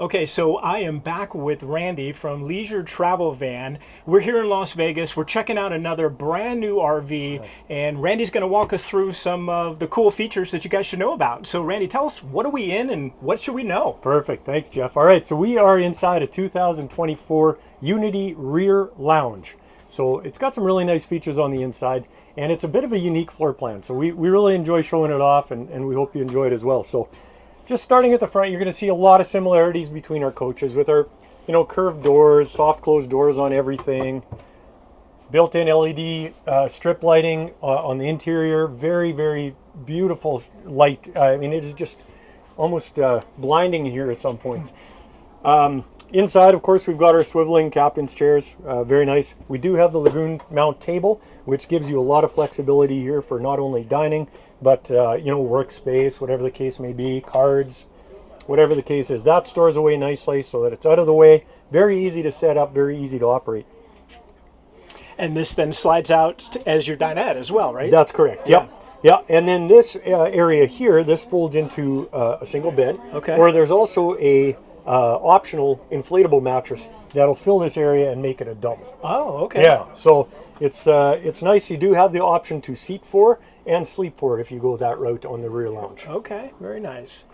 Okay, so I am back with Randy from Leisure Travel Van. We're here in Las Vegas. We're checking out another brand new RV, and Randy's going to walk us through some of the cool features that you guys should know about. So, Randy, tell us, what are we in and what should we know? Perfect. Thanks, Jeff. All right, so we are inside a 2024 Unity Rear Lounge. So it's got some really nice features on the inside, and it's a bit of a unique floor plan. So we really enjoy showing it off, and we hope you enjoy it as well. So just starting at the front, you're going to see a lot of similarities between our coaches with our, curved doors, soft closed doors on everything, built-in LED strip lighting on the interior. Very, very beautiful light. I mean, it is just almost blinding here at some points. Inside, of course, we've got our swiveling captain's chairs. Very nice. We do have the Lagoon mount table, which gives you a lot of flexibility here for not only dining, but workspace, whatever the case may be, cards, whatever the case is. That stores away nicely so that it's out of the way. Very easy to set up, very easy to operate. And this then slides out as your dinette as well, right? That's correct. Yeah. Yep. Yeah, and then this area here, this folds into a single bed. Okay. Or there's also a optional inflatable mattress that'll fill this area and make it a double. Oh, okay. Yeah, so it's nice. You do have the option to seat for and sleep for if you go that route on the rear lounge. Okay, very nice.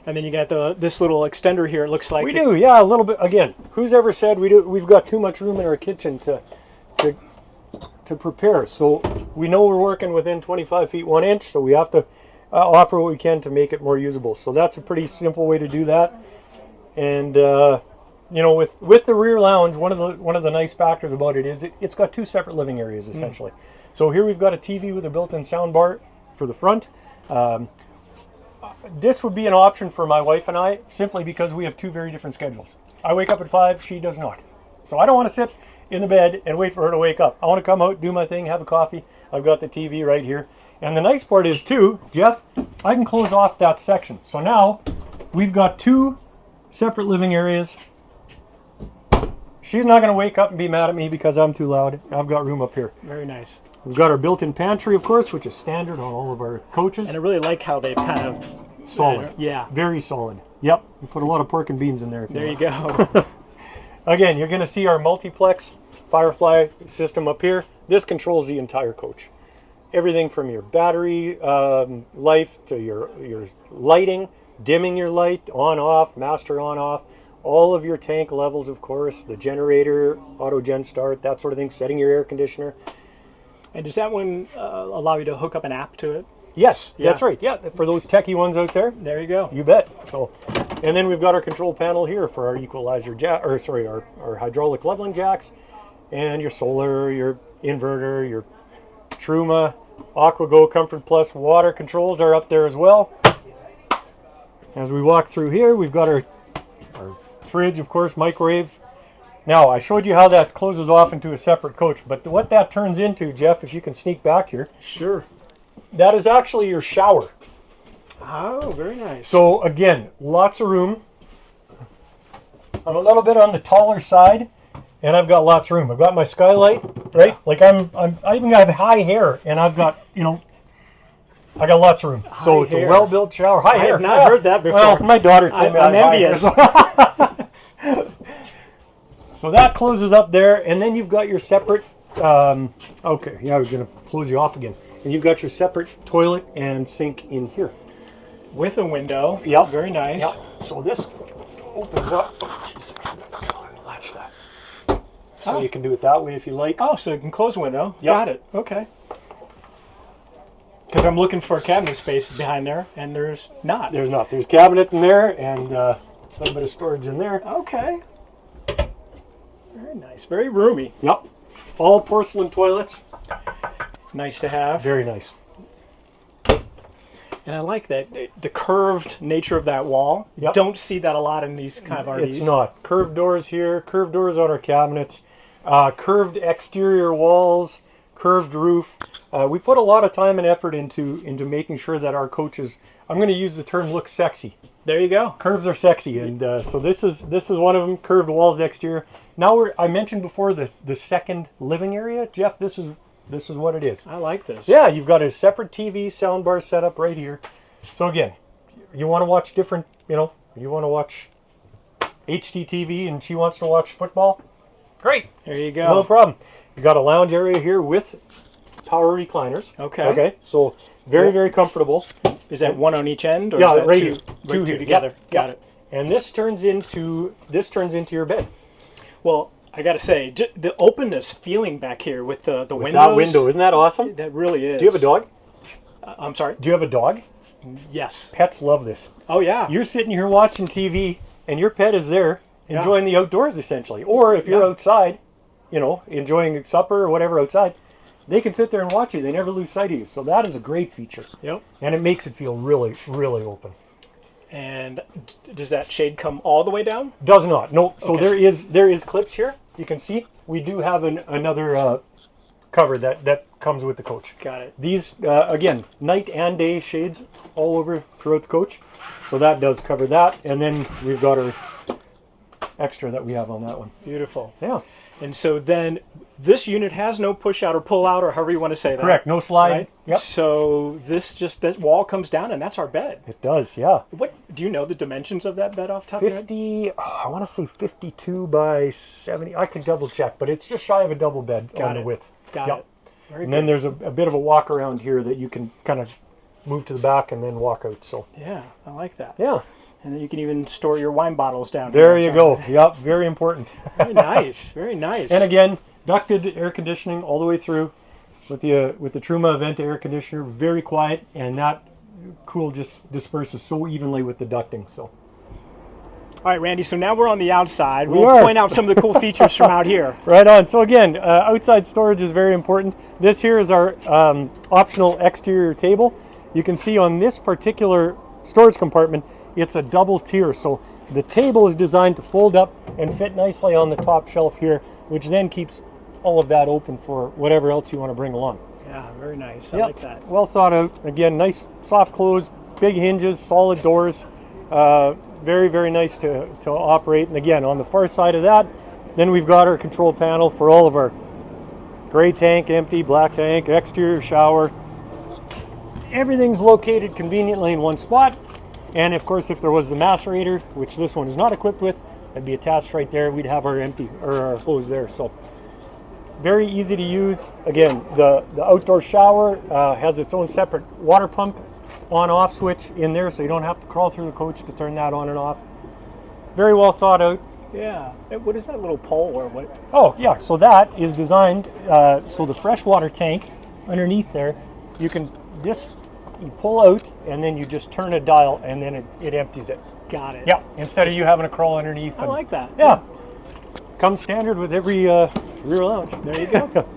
And then you got this little extender here. It looks like We do, yeah, a little bit. Again, who's ever said we've got too much room in our kitchen to prepare? So we know we're working within 25 feet 1 inch, so we have to offer what we can to make it more usable. So that's a pretty simple way to do that. And with the rear lounge, one of the nice factors about it is it's got two separate living areas essentially. So here we've got a TV with a built-in sound bar for the front. This would be an option for my wife and I simply because we have two very different schedules. I wake up at 5, she does not. So I don't want to sit in the bed and wait for her to wake up. I want to come out, do my thing, have a coffee. I've got the TV right here. And the nice part is too, Jeff, I can close off that section. So now we've got two separate living areas. She's not going to wake up and be mad at me because I'm too loud. I've got room up here. Very nice. We've got our built-in pantry, of course, which is standard on all of our coaches. And I really like how they kind of... Solid. Yeah. Very solid. Yep. We put a lot of pork and beans in there. There you go. Again, you're going to see our multiplex Firefly system up here. This controls the entire coach. Everything from your battery life to your lighting, dimming your light, on, off, master on, off, all of your tank levels, of course, the generator, auto gen start, that sort of thing, setting your air conditioner. And does that one allow you to hook up an app to it? Yes, Yeah. that's right. Yeah, for those techie ones out there. There you go. You bet. So, and then we've got our control panel here for our equalizer jack, our hydraulic leveling jacks, and your solar, your inverter, your Truma, AquaGo Comfort Plus water controls are up there as well. As we walk through here, we've got our fridge, of course, microwave. Now, I showed you how that closes off into a separate coach, but what that turns into, Jeff, if you can sneak back here, Sure. that is actually your shower. Oh, very nice. So again, lots of room. I'm a little bit on the taller side, and I've got lots of room. I've got my skylight, right? Like I even have high hair, and I've got, I got lots of room. So High it's hair. a well-built shower. High I hair. have not heard that before. Well, my daughter told me I'm I have high envious. hair. So that closes up there, and then you've got your separate. Okay, yeah, we're gonna close you off again, and you've got your separate toilet and sink in here. With a window. Yep. Very nice. Yep. So this opens up. Oh, jeez, I should latch that. So you can do it that way if you like. Oh, so you can close window. Yep. Got it. Okay. Because I'm looking for a cabinet space behind there, and there's not. There's not. There's cabinet in there and a little bit of storage in there. Okay. Very nice. Very roomy. Yep. All porcelain toilets. Nice to have. Very nice. And I like that the curved nature of that wall. Yep. Don't see that a lot in these kind of RVs. It's not. Curved doors here, curved doors on our cabinets, curved exterior walls, curved roof. We put a lot of time and effort into making sure that our coaches, I'm going to use the term, look sexy. There you go. Curves are sexy, and so this is one of them. Curved walls exterior. Now I mentioned before the second living area, Jeff. This is what it is. I like this. Yeah, you've got a separate TV soundbar set up right here. So again, you want to watch different. You want to watch HDTV and she wants to watch football, great, There you no go. problem. You got a lounge area here with power recliners. Okay. Okay, so very comfortable. Is that one on each end, or Yeah, is that right two, here. Two two here. together? Yep, Got yep. it. And this turns into your bed. Well, I got to say, the openness feeling back here with the With windows. that window, isn't that awesome? That really is. Do you have a dog? I'm sorry. Do you have a dog? Yes. Pets love this. Oh yeah. You're sitting here watching TV, and your pet is there enjoying the outdoors essentially. Or if you're Yeah. outside, enjoying supper or whatever outside, they can sit there and watch you. They never lose sight of you. So that is a great feature, Yep. and it makes it feel really open. And does that shade come all the way down? Does not. No. So Okay. there is clips here. You can see we do have another cover that comes with the coach. Got it. These again, night and day shades all over throughout the coach. So that does cover that, and then we've got our extra that we have on that one. Beautiful. Yeah. And so then this unit has no push out or pull out, or however you want to say that. Correct. No slide. Right? Yep. So this wall comes down, and that's our bed. It does. Yeah. What do you know the dimensions of that bed off the top of your head? 50. I want to say 52 by 70. I could double check, but it's just shy of a double bed Got on the it. width. Got Yep. it. Very And good. then there's a bit of a walk around here that you can kind of move to the back and then walk out. So Yeah, I like that. yeah, And then you can even store your wine bottles down there here. you go. Yep, very important. Very nice. Very nice. And again, ducted air conditioning all the way through with the Truma Aventa air conditioner. Very quiet, and that cool just disperses so evenly with the ducting. So All right, Randy, so now we're on the outside. We We'll are. point out some of the cool features from out here. right on. So again, outside storage is very important. This here is our optional exterior table. You can see on this particular storage compartment, it's a double tier. So the table is designed to fold up and fit nicely on the top shelf here, which then keeps all of that open for whatever else you want to bring along. Yeah, very nice. I Yep. like that. Well thought out. Again, nice soft close, big hinges, solid doors. Very nice to operate. And again, on the far side of that, then we've got our control panel for all of our gray tank, empty, black tank, exterior shower. Everything's located conveniently in one spot. And of course, if there was the macerator, which this one is not equipped with, it'd be attached right there. We'd have our empty or our hose there. So very easy to use. Again, the outdoor shower has its own separate water pump on-off switch in there, so you don't have to crawl through the coach to turn that on and off. Very well thought out. Yeah. What is that little pole or what? Oh yeah, so that is designed so the freshwater tank underneath there, you pull out and then you just turn a dial and then it empties it. Got it. Yeah, instead of you having to crawl underneath. I like that. Yeah, comes standard with every rear lounge. There you go.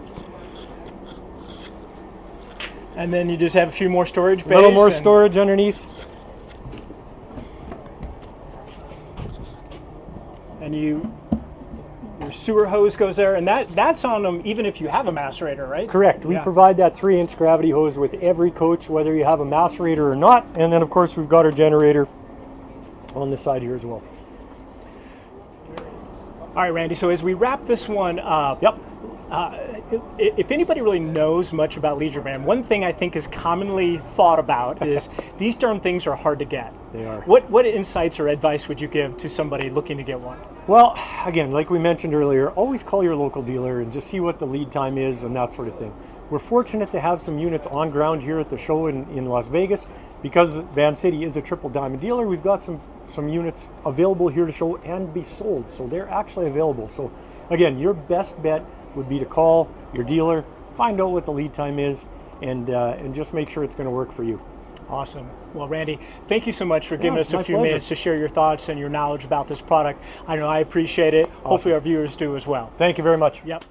And then you just have a few more storage bays. A little more and- storage underneath. And your sewer hose goes there, and that's on them even if you have a macerator, right? Correct. We Yeah. provide that 3-inch gravity hose with every coach, whether you have a macerator or not. And then, of course, we've got our generator on the side here as well. All right, Randy, so as we wrap this one up, Yep. If anybody really knows much about Leisure Van, one thing I think is commonly thought about is these darn things are hard to get. They are. What insights or advice would you give to somebody looking to get one? Well, again, like we mentioned earlier, always call your local dealer and just see what the lead time is and that sort of thing. We're fortunate to have some units on ground here at the show in Las Vegas. Because Van City is a triple diamond dealer, we've got some units available here to show and be sold. So they're actually available. So again, your best bet would be to call your dealer, find out what the lead time is, and just make sure it's going to work for you. Awesome. Well, Randy, thank you so much for giving us a my few pleasure. minutes to share your thoughts and your knowledge about this product. I know I appreciate it. Hopefully our viewers do as well. Thank you very much. Yep.